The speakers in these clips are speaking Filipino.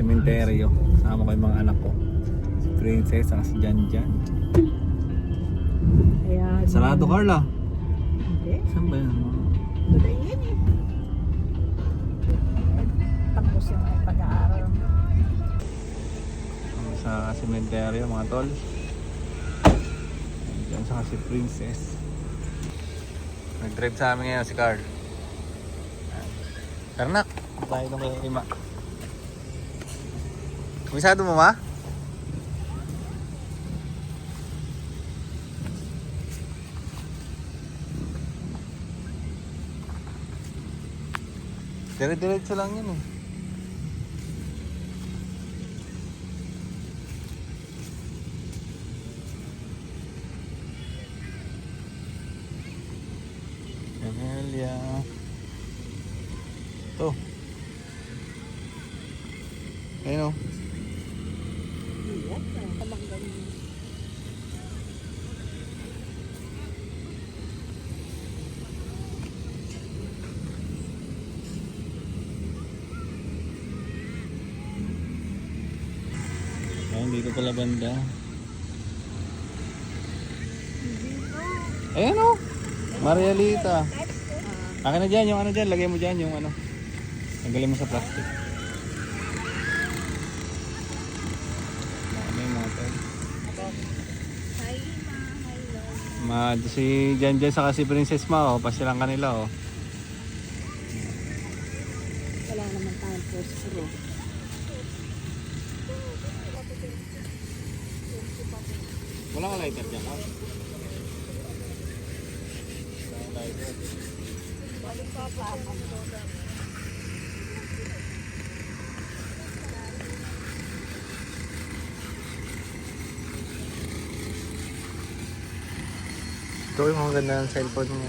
sementeryo. Kasama ko yung mga anak ko. Si Princess, saka si Janjan. Ayan. Sarado, Carla. Hindi. Saan ba yan? Tuloy yan eh. Tapos yung pag-aaral mo. Sa sementeryo, mga tol. Diyan saka si Princess. Nag-drive sa amin ngayon si Carl. Karnak, tayo nung kay Ima. Kumisado mo, ma? Dire-diretso lang yun eh. Camellia. Ito. Ayun o. Iyan. Tamang ganyan. Ayun, dito pala banda. Ayun o. Marialita. Akin na dyan, yung ano dyan. Lagay mo dyan yung ano. Tanggalin mo sa plastic. Ano yung mga tol. Hi, Ma, si Janjan saka si Princess Ma, oh. Pasyalan kanila, oh. wala naman tayong postro. Wala ka lighter dyan, oh. Wala lighter. Ito yung mga ganda ng cellphone ng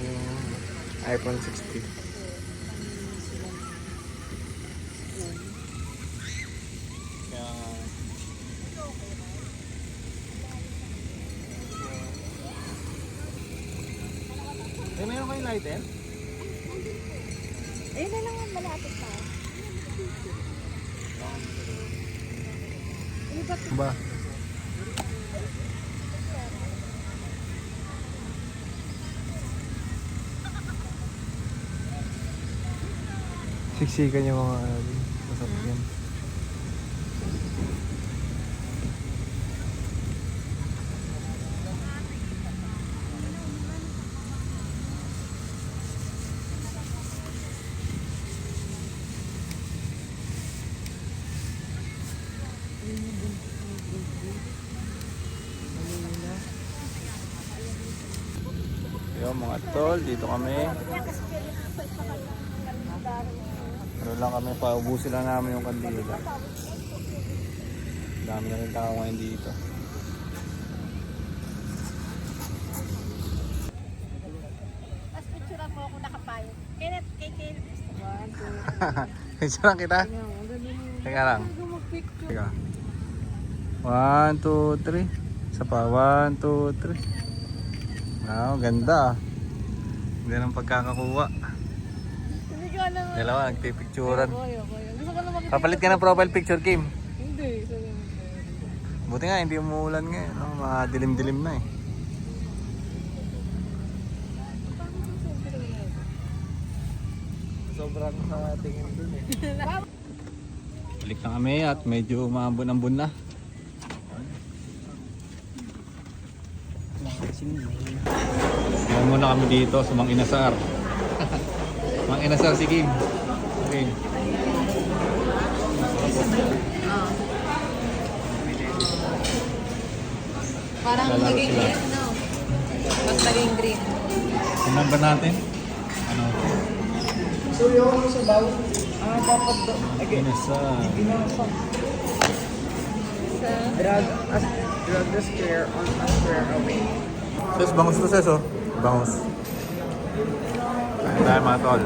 iPhone 16. Kaya mayroon kayong lighter? Ayun na lang ang malapit na. Ba? Siksikan yung mga masakyan. Yo mga tol, dito kami. Ano lang kami, paubusin lang namin yung kandila. Dami na rin tao ngayon dito. Tapos picture po ako nakapayo. Kaya gusto ko. Picture lang kita? Teka lang. Teka. 1, 2, 3. Isa pa. 1, 2, 3. Wow, ganda. Ganda ng pagkakakuha. Hindi ko alam. Dalawa, nagpipicturan. Gusto ko naman. Papalit ka ng profile picture, Kim. Hindi. Buti nga, hindi umuulan ngayon. No? Mga dilim-dilim na eh. Sobrang sa tingin dun eh. Balik na kami at medyo maambon-ambon na. Ngayon muna kami dito sa Mang Inasar. Mang Inasar si Kim. Okay. Parang Lalaro naging sila. green, no? Mas naging green. Tingnan ba natin? Ano? So yung sa baw, dapat do, Inasar. drag the square on a square away. Sus, bangus to sus oh. Bangus. Ayan tayo mga tol.